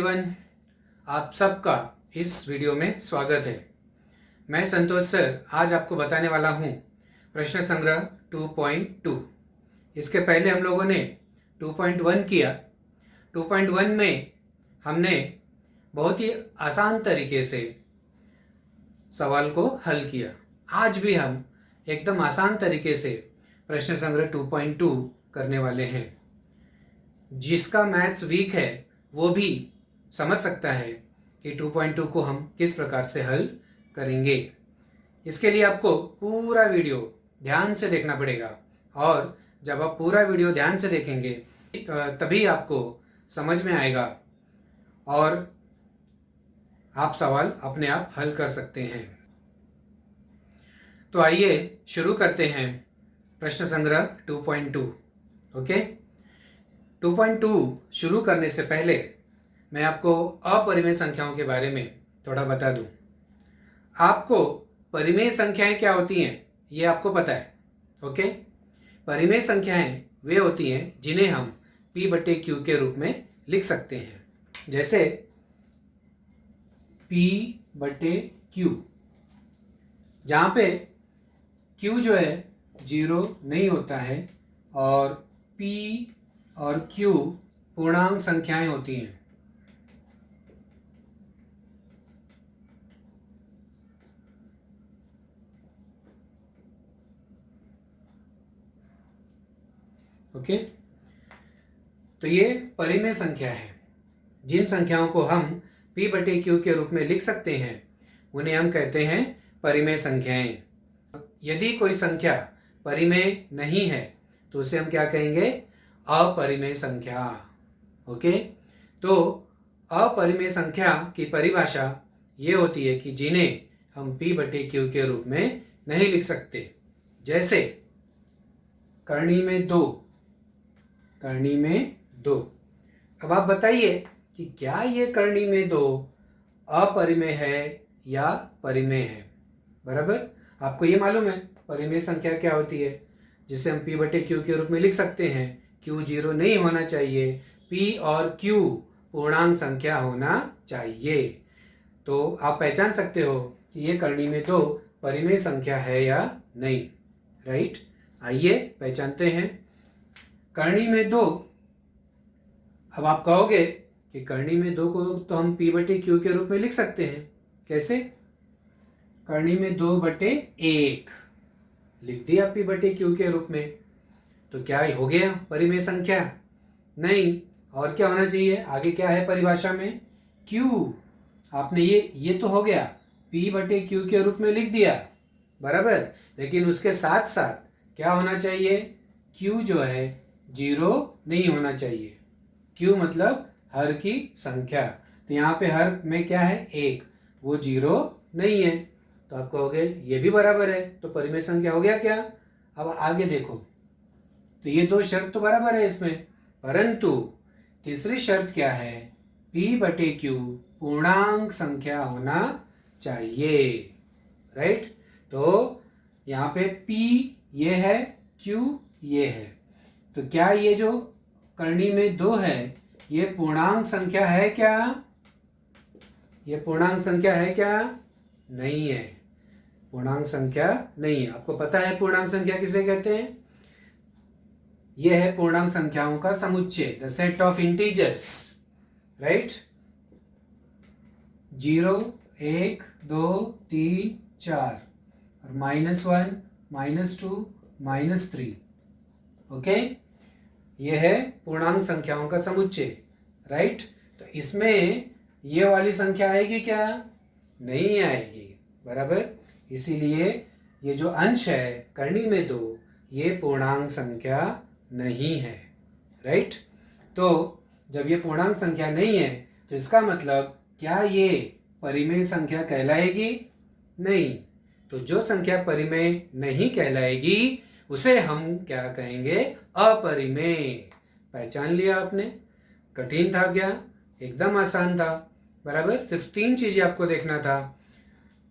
Everyone, आप सबका इस वीडियो में स्वागत है। मैं संतोष सर आज आपको बताने वाला हूँ प्रश्न संग्रह 2.2। इसके पहले हम लोगों ने 2.1 किया। 2.1 में हमने बहुत ही आसान तरीके से सवाल को हल किया। आज भी हम एकदम आसान तरीके से प्रश्न संग्रह 2.2 करने वाले हैं। जिसका मैथ्स वीक है वो भी समझ सकता है कि 2.2 को हम किस प्रकार से हल करेंगे। इसके लिए आपको पूरा वीडियो ध्यान से देखना पड़ेगा, और जब आप पूरा वीडियो ध्यान से देखेंगे तभी आपको समझ में आएगा और आप सवाल अपने आप हल कर सकते हैं। तो आइए शुरू करते हैं प्रश्न संग्रह 2.2। ओके, 2.2 शुरू करने से पहले मैं आपको अपरिमेय संख्याओं के बारे में थोड़ा बता दूं। आपको परिमेय संख्याएं क्या होती हैं ये आपको पता है। ओके, परिमेय संख्याएं वे होती हैं जिन्हें हम P/Q के रूप में लिख सकते हैं। जैसे P/Q, जहाँ पे Q जो है 0 नहीं होता है और P और Q पूर्णांक संख्याएं होती हैं। ओके, तो ये परिमेय संख्या है। जिन संख्याओं को हम P/Q के रूप में लिख सकते हैं उन्हें हम कहते हैं परिमेय संख्याएं। यदि कोई संख्या परिमेय नहीं है तो उसे हम क्या कहेंगे? अपरिमेय संख्या। ओके, तो अपरिमेय संख्या की परिभाषा ये होती है कि जिन्हें हम P/Q के रूप में नहीं लिख सकते। जैसे करनी में 2। अब आप बताइए कि क्या ये करनी में 2 अपरिमेय है या परिमेय है? बराबर, आपको ये मालूम है परिमेय संख्या क्या होती है, जिसे हम P/Q के रूप में लिख सकते हैं। Q 0 नहीं होना चाहिए, P और Q पूर्णांक संख्या होना चाहिए। तो आप पहचान सकते हो कि ये करनी में 2 परिमेय संख्या है या नहीं। राइट, आइए पहचानते हैं करनी में 2। अब आप कहोगे कि करनी में 2 को तो हम P/Q के रूप में लिख सकते हैं। कैसे? करनी में 2/1 लिख दिया P/Q के रूप में, तो क्या हो गया परिमेय संख्या? नहीं। और क्या होना चाहिए? आगे क्या है परिभाषा में? Q। आपने ये तो हो गया P/Q के रूप में लिख दिया, बराबर, लेकिन उसके साथ साथ क्या होना चाहिए? Q जो है 0 नहीं होना चाहिए। Q मतलब हर की संख्या, तो यहाँ पे हर में क्या है? 1, वो 0 नहीं है। तो आप कहोगे ये भी बराबर है, तो परिमेय संख्या हो गया क्या? अब आगे देखो, तो ये 2 शर्त तो बराबर है इसमें, परंतु तीसरी शर्त क्या है? P/Q पूर्णांक संख्या होना चाहिए। राइट, तो यहाँ पे P ये है, Q ये है, तो क्या ये जो करनी में 2 है ये पूर्णांक संख्या है क्या? ये पूर्णांक संख्या है क्या? नहीं है, पूर्णांक संख्या नहीं है। आपको पता है पूर्णांक संख्या किसे कहते हैं? यह है पूर्णांक संख्याओं का समुच्चय, the set of integers. Right, 0, 1, 2, 3, 4 और -1, -2, -3। ओके, यह है पूर्णांक संख्याओं का समुच्चय। राइट, तो इसमें ये वाली संख्या आएगी क्या? नहीं आएगी, बराबर। इसीलिए ये जो अंश है करनी में 2 ये पूर्णांक संख्या नहीं है। राइट, तो जब ये पूर्णांक संख्या नहीं है तो इसका मतलब क्या ये परिमेय संख्या कहलाएगी? नहीं। तो जो संख्या परिमेय नहीं कहलाएगी उसे हम क्या कहेंगे? अपरिमेय। पहचान लिया आपने? कठिन था क्या? एकदम आसान था, बराबर। सिर्फ 3 चीजें आपको देखना था।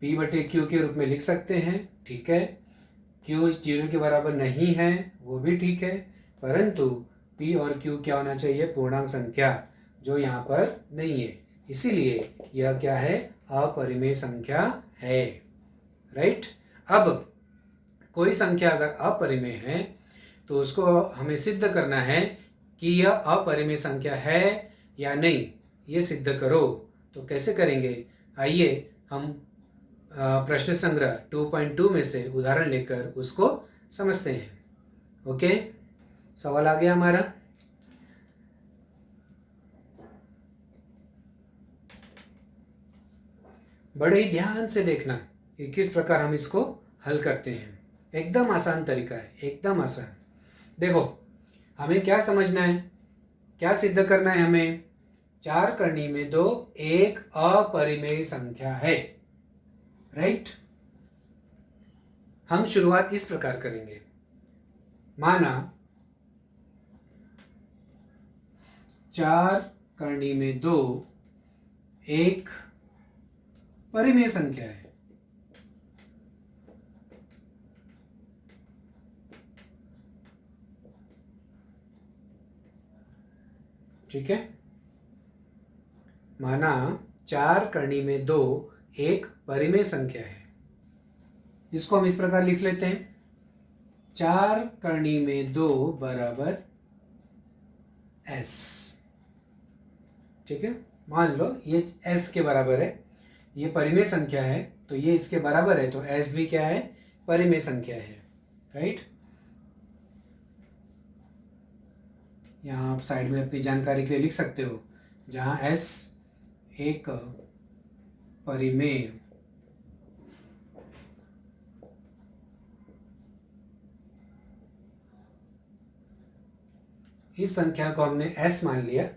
P/Q के रूप में लिख सकते हैं, ठीक है। Q 0 के बराबर नहीं है, वो भी ठीक है, परंतु P और Q क्या होना चाहिए? पूर्णांक संख्या, जो यहाँ पर नहीं है। इसीलिए यह क्या है, अपरिमेय संख्या है। राइट। अब कोई संख्या अगर अपरिमेय है तो उसको हमें सिद्ध करना है कि यह अपरिमेय संख्या है या नहीं, ये सिद्ध करो। तो कैसे करेंगे, आइए हम प्रश्न संग्रह 2.2 में से उदाहरण लेकर उसको समझते हैं। ओके, सवाल आ गया हमारा। बड़े ही ध्यान से देखना कि किस प्रकार हम इसको हल करते हैं। एकदम आसान तरीका है, एकदम आसान। देखो, हमें क्या समझना है, क्या सिद्ध करना है हमें, 4 करनी में 2 एक अपरिमेय संख्या है। राइट। हम शुरुआत इस प्रकार करेंगे, माना 4 करनी में 2 एक परिमेय संख्या है। ठीक है, माना 4 करनी में 2 एक परिमेय संख्या है। इसको हम इस प्रकार लिख लेते हैं, 4 करनी में 2 बराबर s। ठीक है, मान लो ये s के बराबर है, ये परिमेय संख्या है तो ये इसके बराबर है, तो s भी क्या है, परिमेय संख्या है। राइट। यहाँ आप साइड में अपनी जानकारी के लिए लिख सकते हो, जहाँ s एक परिमेय इस संख्या को हमने s मान लिया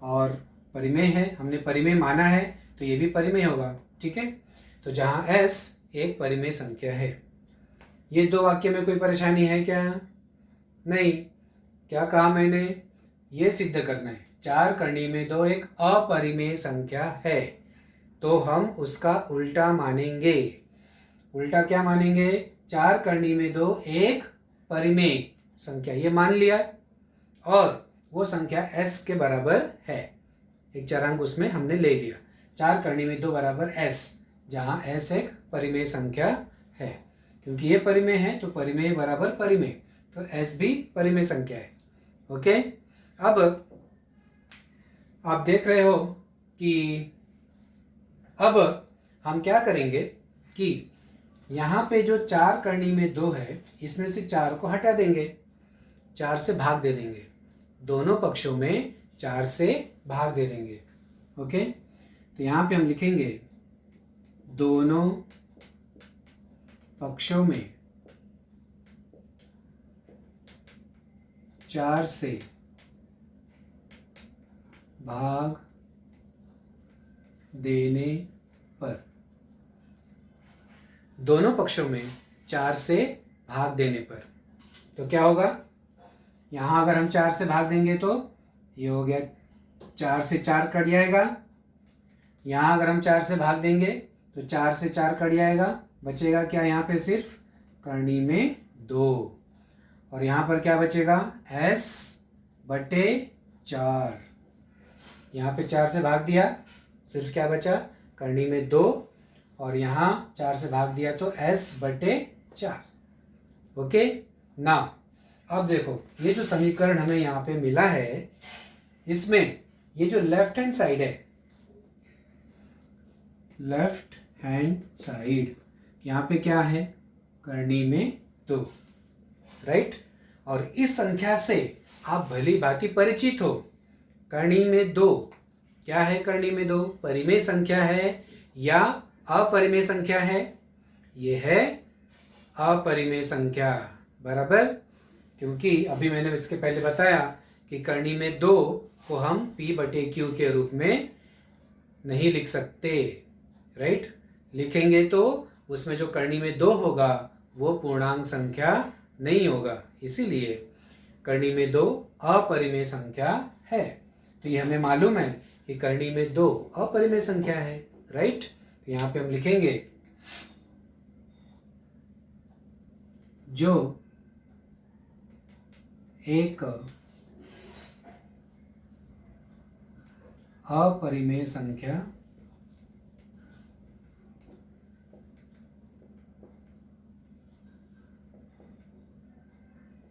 और परिमेय है, हमने परिमेय माना है तो ये भी परिमेय होगा। ठीक है, तो जहाँ s एक परिमेय संख्या है। ये दो वाक्य में कोई परेशानी है क्या? नहीं। क्या कहा मैंने, ये सिद्ध करना है 4 करनी में 2 एक अपरिमेय संख्या है, तो हम उसका उल्टा मानेंगे। उल्टा क्या मानेंगे, 4 करनी में 2 एक परिमेय संख्या, ये मान लिया, और वो संख्या s के बराबर है, एक चरांक उसमें हमने ले लिया। 4 करनी में 2 बराबर s, जहाँ s एक परिमेय संख्या है, क्योंकि ये परिमेय है तो परिमेय बराबर परिमेय, तो s भी परिमेय संख्या है। ओके, अब आप देख रहे हो कि अब हम क्या करेंगे कि यहाँ पे जो 4 करनी में 2 है, इसमें से 4 को हटा देंगे, 4 से भाग दे देंगे, दोनों पक्षों में 4 से भाग दे देंगे। ओके, तो यहाँ पे हम लिखेंगे दोनों पक्षों में 4 से भाग देने पर, दोनों पक्षों में 4 से भाग देने पर, तो क्या होगा, यहाँ अगर हम 4 से भाग देंगे तो ये हो गया, 4 से 4 कट जाएगा। यहाँ अगर हम 4 से भाग देंगे तो 4 से 4 कट जाएगा, बचेगा क्या यहाँ पे, सिर्फ करनी में 2, और यहाँ पर क्या बचेगा, s बटे 4। यहाँ पे 4 से भाग दिया, सिर्फ क्या बचा, करनी में 2, और यहाँ 4 से भाग दिया तो s बटे 4। ओके ना, अब देखो ये जो समीकरण हमें यहाँ पे मिला है, इसमें ये जो लेफ्ट हैंड साइड है, लेफ्ट हैंड साइड यहाँ पे क्या है, करनी में 2। राइट। और इस संख्या से आप भली भांति परिचित हो, करनी में 2 क्या है, करनी में 2 परिमेय संख्या है या अपरिमेय संख्या है, ये है अपरिमेय संख्या, बराबर। क्योंकि अभी मैंने इसके पहले बताया कि करनी में 2 को हम p बटे q के रूप में नहीं लिख सकते। राइट, लिखेंगे तो उसमें जो करनी में 2 होगा वो पूर्णांक संख्या नहीं होगा, इसीलिए करनी में 2 अपरिमेय संख्या है। तो ये हमें मालूम है कि करनी में 2 अपरिमेय संख्या है। राइट, तो यहाँ पे हम लिखेंगे जो एक अपरिमेय संख्या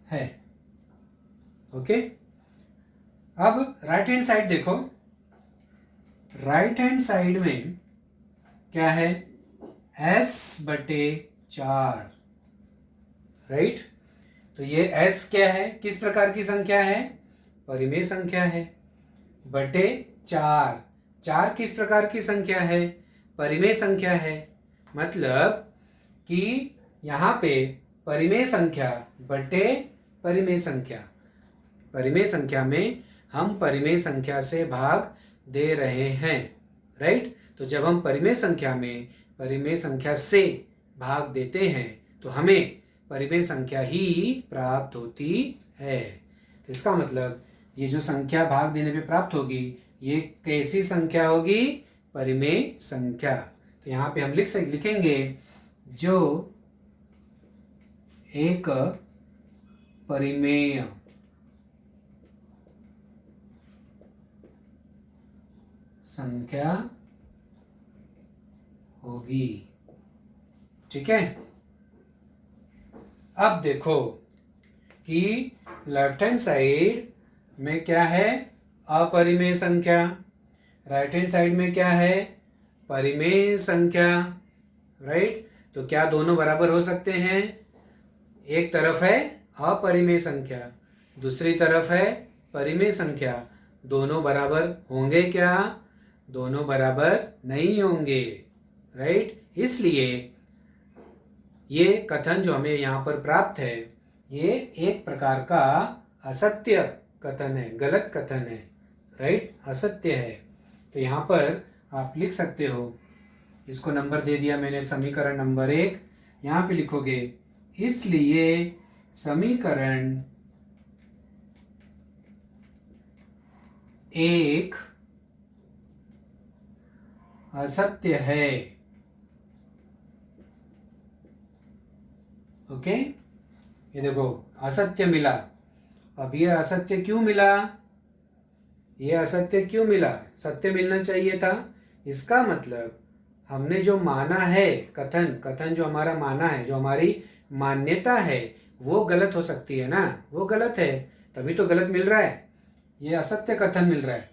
है। ओके, अब राइट हैंड साइड देखो। राइट हैंड साइड में क्या है? s/4, right. तो ये s क्या है? किस प्रकार की संख्या है? परिमेय संख्या है। बटे 4, 4 किस प्रकार की संख्या है? परिमेय संख्या है। मतलब कि यहाँ पे परिमेय संख्या बटे परिमेय संख्या, परिमेय संख्या में हम परिमेय संख्या से भाग दे रहे हैं, राइट। तो जब हम परिमेय संख्या में परिमेय संख्या से भाग देते हैं तो हमें परिमेय संख्या ही प्राप्त होती है। तो इसका मतलब ये जो संख्या भाग देने पे प्राप्त होगी ये कैसी संख्या होगी? परिमेय संख्या। तो यहाँ पे हम लिखेंगे जो एक परिमेय संख्या होगी। ठीक है। अब देखो कि लेफ्ट हैंड साइड में क्या है? अपरिमेय संख्या। राइट हैंड साइड में क्या है? परिमेय संख्या, राइट। तो क्या दोनों बराबर हो सकते हैं? एक तरफ है अपरिमेय संख्या, दूसरी तरफ है परिमेय संख्या, दोनों बराबर होंगे क्या? दोनों बराबर नहीं होंगे, राइट। इसलिए ये कथन जो हमें यहाँ पर प्राप्त है ये एक प्रकार का असत्य कथन है, गलत कथन है, राइट, असत्य है। तो यहाँ पर आप लिख सकते हो, इसको नंबर दे दिया मैंने, समीकरण नंबर 1। यहाँ पे लिखोगे इसलिए समीकरण 1 असत्य है। ओके, ये देखो असत्य मिला। अब ये असत्य क्यों मिला? ये असत्य क्यों मिला? सत्य मिलना चाहिए था। इसका मतलब हमने जो माना है, कथन जो हमारा माना है, जो हमारी मान्यता है, वो गलत हो सकती है ना। वो गलत है तभी तो गलत मिल रहा है, ये असत्य कथन मिल रहा है।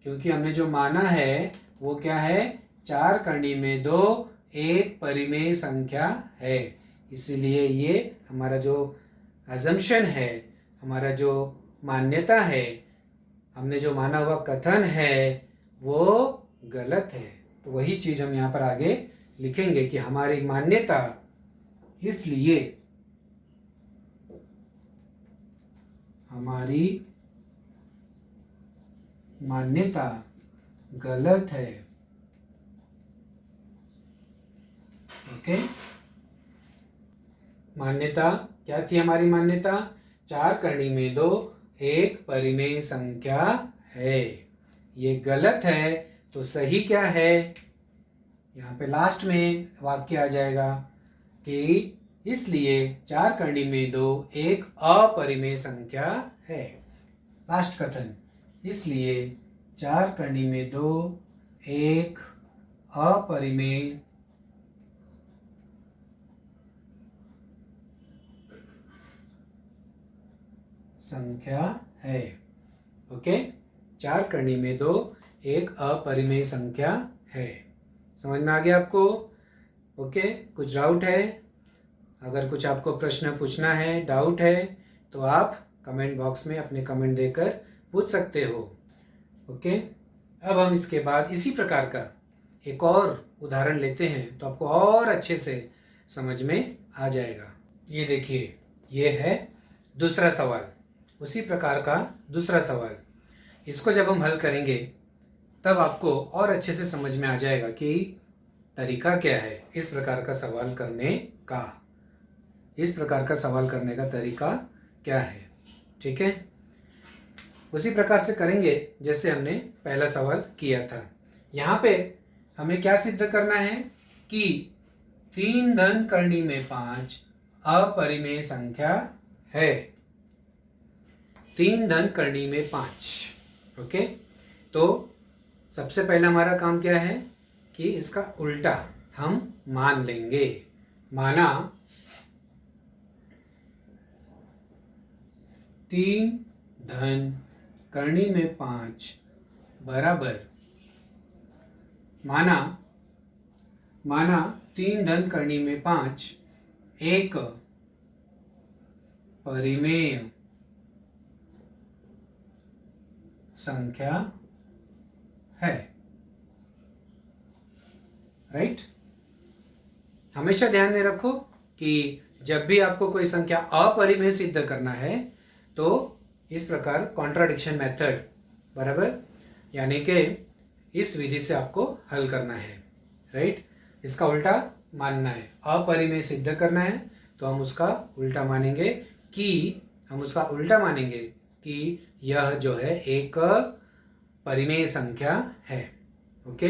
क्योंकि हमने जो माना है वो क्या है? 4 कड़ी में 2 एक परिमेय संख्या है। इसलिए ये हमारा जो अजम्पशन है, हमारा जो मान्यता है, हमने जो माना हुआ कथन है वो गलत है। तो वही चीज हम यहाँ पर आगे लिखेंगे कि हमारी मान्यता, इसलिए हमारी मान्यता गलत है। ओके, मान्यता क्या थी? हमारी मान्यता 4 कड़ी में 2 एक परिमेय संख्या है। ये गलत है तो सही क्या है? यहाँ पे लास्ट में वाक्य आ जाएगा कि इसलिए 4 कड़ी में 2 एक अपरिमेय संख्या है। लास्ट कथन, इसलिए 4 कड़ी में 2 एक अपरिमेय संख्या है। ओके, 4 कड़ी में 2 एक अपरिमेय संख्या है। समझ में आ गया आपको? ओके, कुछ डाउट है? अगर कुछ आपको प्रश्न पूछना है, डाउट है, तो आप कमेंट बॉक्स में अपने कमेंट देकर पूछ सकते हो। ओके, अब हम इसके बाद इसी प्रकार का एक और उदाहरण लेते हैं तो आपको और अच्छे से समझ में आ जाएगा। ये देखिए, ये है दूसरा सवाल, उसी प्रकार का दूसरा सवाल। इसको जब हम हल करेंगे तब आपको और अच्छे से समझ में आ जाएगा कि तरीका क्या है इस प्रकार का सवाल करने का, इस प्रकार का सवाल करने का तरीका क्या है। ठीक है, उसी प्रकार से करेंगे जैसे हमने पहला सवाल किया था। यहाँ पे हमें क्या सिद्ध करना है कि 3 धन कड़ी में 5 अपरिमेय संख्या है। 3 धन कड़ी में 5। ओके, तो सबसे पहला हमारा काम क्या है कि इसका उल्टा हम मान लेंगे। माना 3 धन करनी में 5 बराबर माना 3 धन करनी में 5 एक परिमेय संख्या है। राइट? हमेशा ध्यान में रखो कि जब भी आपको कोई संख्या अपरिमेय सिद्ध करना है तो इस प्रकार कॉन्ट्राडिक्शन मेथड, बराबर, यानी कि इस विधि से आपको हल करना है। राइट? इसका उल्टा मानना है। अपरिमेय सिद्ध करना है तो हम उसका उल्टा मानेंगे कि यह जो है एक परिमेय संख्या है। ओके,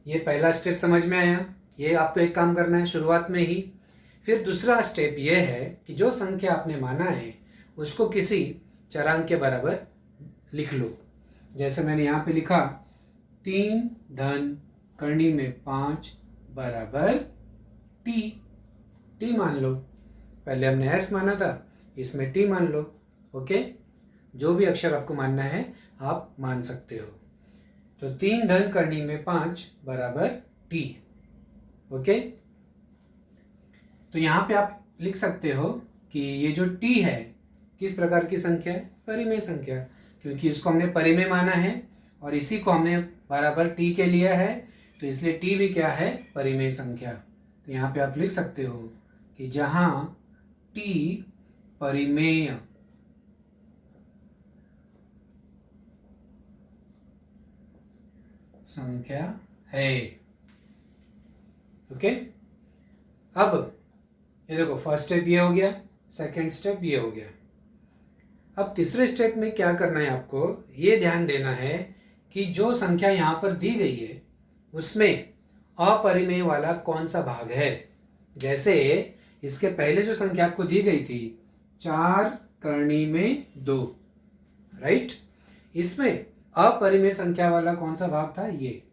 ये पहला स्टेप समझ में आया। ये आपको एक काम करना है शुरुआत में ही। फिर दूसरा स्टेप ये है कि जो संख्या आपने माना है उसको किसी चरांक के बराबर लिख लो। जैसे मैंने यहाँ पे लिखा 3 धन करनी में 5 बराबर टी मान लो। पहले हमने s माना था, इसमें t मान लो। ओके, जो भी अक्षर आपको मानना है आप मान सकते हो। तो 3 धन करनी में 5 बराबर t। ओके, तो यहाँ पे आप लिख सकते हो कि ये जो t है किस प्रकार की संख्या है? परिमेय संख्या, क्योंकि इसको हमने परिमेय माना है और इसी को हमने बराबर t के लिया है, तो इसलिए t भी क्या है? परिमेय संख्या। तो यहाँ पे आप लिख सकते हो कि जहाँ t परिमेय संख्या है। ओके, अब ये देखो फर्स्ट स्टेप ये हो गया, सेकंड स्टेप ये हो गया। अब तीसरे स्टेप में क्या करना है आपको? ये ध्यान देना है कि जो संख्या यहाँ पर दी गई है उसमें अपरिमेय वाला कौन सा भाग है। जैसे इसके पहले जो संख्या आपको दी गई थी 4 करनी में 2, राइट? इसमें अपरिमेय संख्या वाला कौन सा भाग था? ये।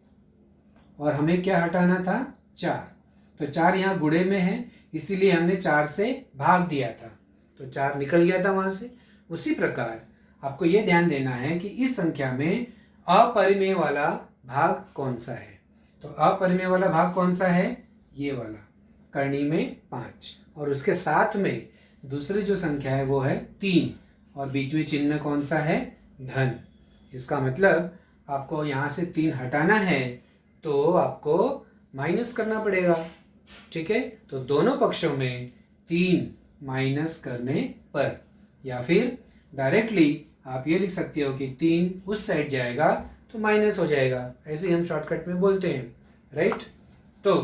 और हमें क्या हटाना था? 4। तो 4 यहाँ गुणे में है, इसीलिए हमने 4 से भाग दिया था, तो 4 निकल गया था वहां से। उसी प्रकार आपको यह ध्यान देना है कि इस संख्या में अपरिमेय वाला भाग कौन सा है। तो अपरिमेय वाला भाग कौन सा है? ये वाला, करनी में 5, और उसके साथ में दूसरी जो संख्या है वो है 3, और बीच में चिन्ह कौन सा है? धन। इसका मतलब आपको यहाँ से 3 हटाना है तो आपको माइनस करना पड़ेगा। ठीक है, तो दोनों पक्षों में 3 माइनस करने पर, या फिर डायरेक्टली आप ये लिख सकते हो कि 3 उस साइड जाएगा तो माइनस हो जाएगा, ऐसे ही हम शॉर्टकट में बोलते हैं। राइट? तो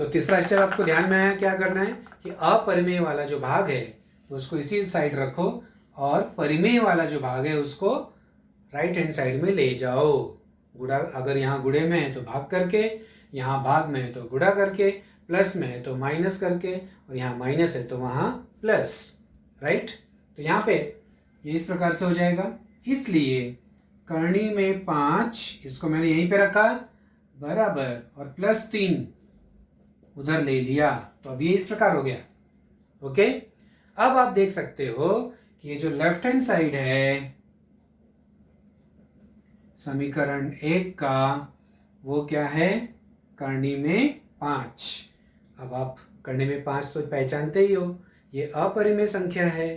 तीसरा स्टेप आपको ध्यान में आया, क्या करना है कि अपरिमेय वाला जो भाग है उसको इसी साइड रखो और परिमेय वाला जो भाग है उसको राइट हैंड साइड में ले जाओ। गुणा, अगर यहाँ गुणे में है तो भाग करके, यहाँ भाग में है तो गुणा करके, प्लस में है तो माइनस करके, और यहाँ माइनस है तो वहाँ प्लस। राइट? तो यहाँ पे ये इस प्रकार से हो जाएगा। इसलिए करनी में 5, इसको मैंने यहीं पे रखा बराबर, और प्लस 3 उधर ले लिया, तो अब ये इस प्रकार हो गया। ओके, अब आप देख सकते हो कि ये जो लेफ्ट हैंड साइड है समीकरण 1 का, वो क्या है? करनी में 5। अब आप करनी में 5 तो पहचानते ही हो, ये अपरिमेय संख्या है।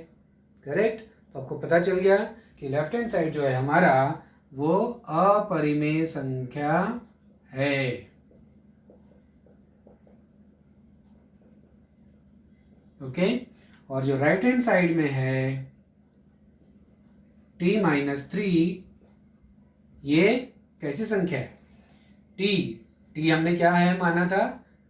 करेक्ट? तो आपको पता चल गया कि लेफ्ट हैंड साइड जो है हमारा वो अपरिमेय संख्या है। ओके, और जो राइट हैंड साइड में है t-3, ये कैसी संख्या है? t हमने क्या है माना था?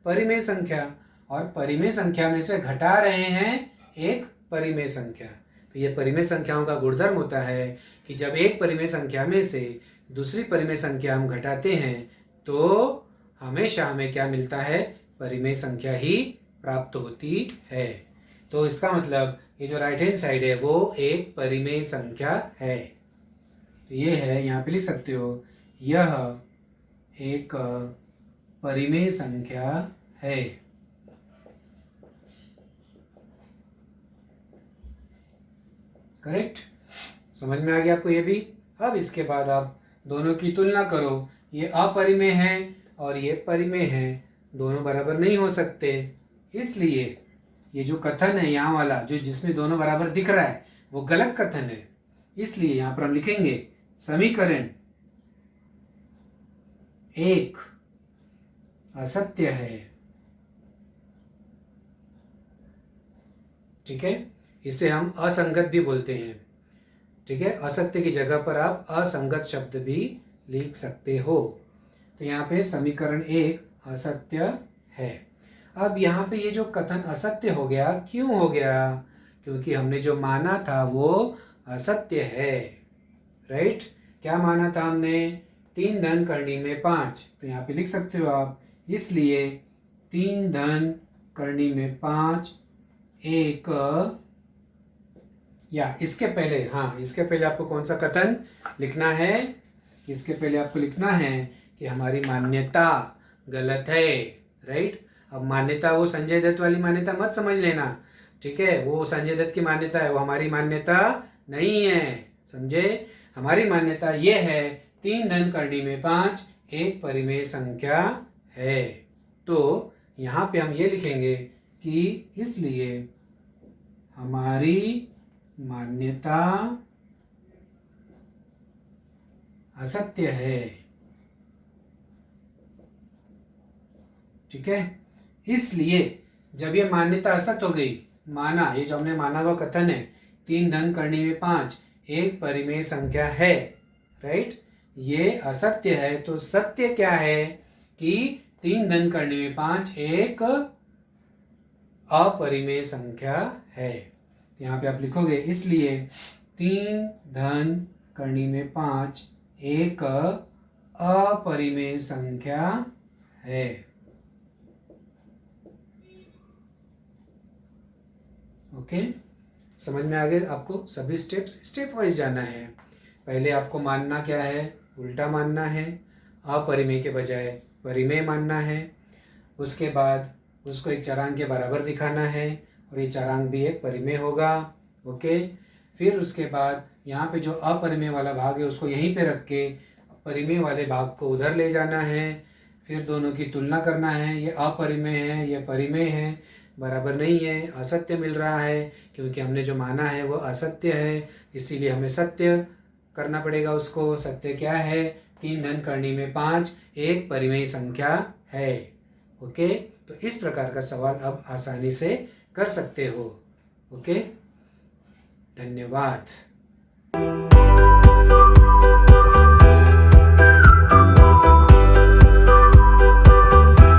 परिमेय संख्या, और परिमेय संख्या में से घटा रहे हैं एक परिमेय संख्या। तो ये परिमेय संख्याओं का गुणधर्म होता है कि जब एक परिमेय संख्या में से दूसरी परिमेय संख्या हम घटाते हैं तो हमेशा हमें क्या मिलता है? परिमेय संख्या ही प्राप्त होती है। तो इसका मतलब ये जो राइट हैंड साइड है वो एक परिमेय संख्या है। तो ये है, यहाँ पे लिख सकते हो, यह एक परिमेय संख्या है। करेक्ट? समझ में आ गया आपको ये भी? अब इसके बाद आप दोनों की तुलना करो, ये अपरिमेय है और ये परिमेय है, दोनों बराबर नहीं हो सकते। इसलिए ये जो कथन है यहाँ वाला, जो जिसमें दोनों बराबर दिख रहा है, वो गलत कथन है। इसलिए यहाँ पर हम लिखेंगे समीकरण एक असत्य है। ठीक है? इसे हम असंगत भी बोलते हैं। ठीक है? असत्य की जगह पर आप असंगत शब्द भी लिख सकते हो। तो यहाँ पे समीकरण एक असत्य है। अब यहाँ पे ये जो कथन असत्य हो गया, क्यों हो गया? क्योंकि हमने जो माना था वो असत्य है। राइट? क्या माना था हमने? 3 धन करनी में 5। तो यहाँ पे लिख सकते हो आप, इसलिए 3 धन करनी में 5 एक, या इसके पहले, हाँ इसके पहले आपको कौन सा कथन लिखना है? इसके पहले आपको लिखना है कि हमारी मान्यता गलत है। राइट? अब मान्यता वो संजय दत्त वाली मान्यता मत समझ लेना। ठीक है? वो संजय दत्त की मान्यता है, वो हमारी मान्यता नहीं है। समझे? हमारी मान्यता ये है, 3 धन करनी में 5 एक परिमेय संख्या है। तो यहाँ पे हम ये लिखेंगे कि इसलिए हमारी मान्यता असत्य है। ठीक है? इसलिए जब ये मान्यता असत्य हो गई, माना, ये जो हमने माना हुआ कथन है, 3 धन करनी में 5 एक परिमेय संख्या है, राइट? ये असत्य है। तो सत्य क्या है? कि 3 धन करनी में 5 एक अपरिमेय संख्या है। यहाँ पे आप लिखोगे, इसलिए 3 धन करनी में 5 एक अपरिमेय संख्या है। ओके? समझ में आ गए आपको? सभी स्टेप वाइज जाना है। पहले आपको मानना क्या है? उल्टा मानना है, अपरिमेय के बजाय परिमेय मानना है। उसके बाद उसको एक चरांक के बराबर दिखाना है और ये चरांक भी एक परिमेय होगा। ओके? फिर उसके बाद यहाँ पे जो अपरिमेय वाला भाग है उसको यहीं पे रख के परिमेय वाले भाग को उधर ले जाना है। फिर दोनों की तुलना करना है, ये अपरिमेय है, ये परिमेय है, बराबर नहीं है, असत्य मिल रहा है, क्योंकि हमने जो माना है वो असत्य है। इसीलिए हमें सत्य करना पड़ेगा उसको। सत्य क्या है? 3 धन करनी में 5 एक परिमेय संख्या है। ओके? तो इस प्रकार का सवाल अब आसानी से कर सकते हो। ओके? धन्यवाद।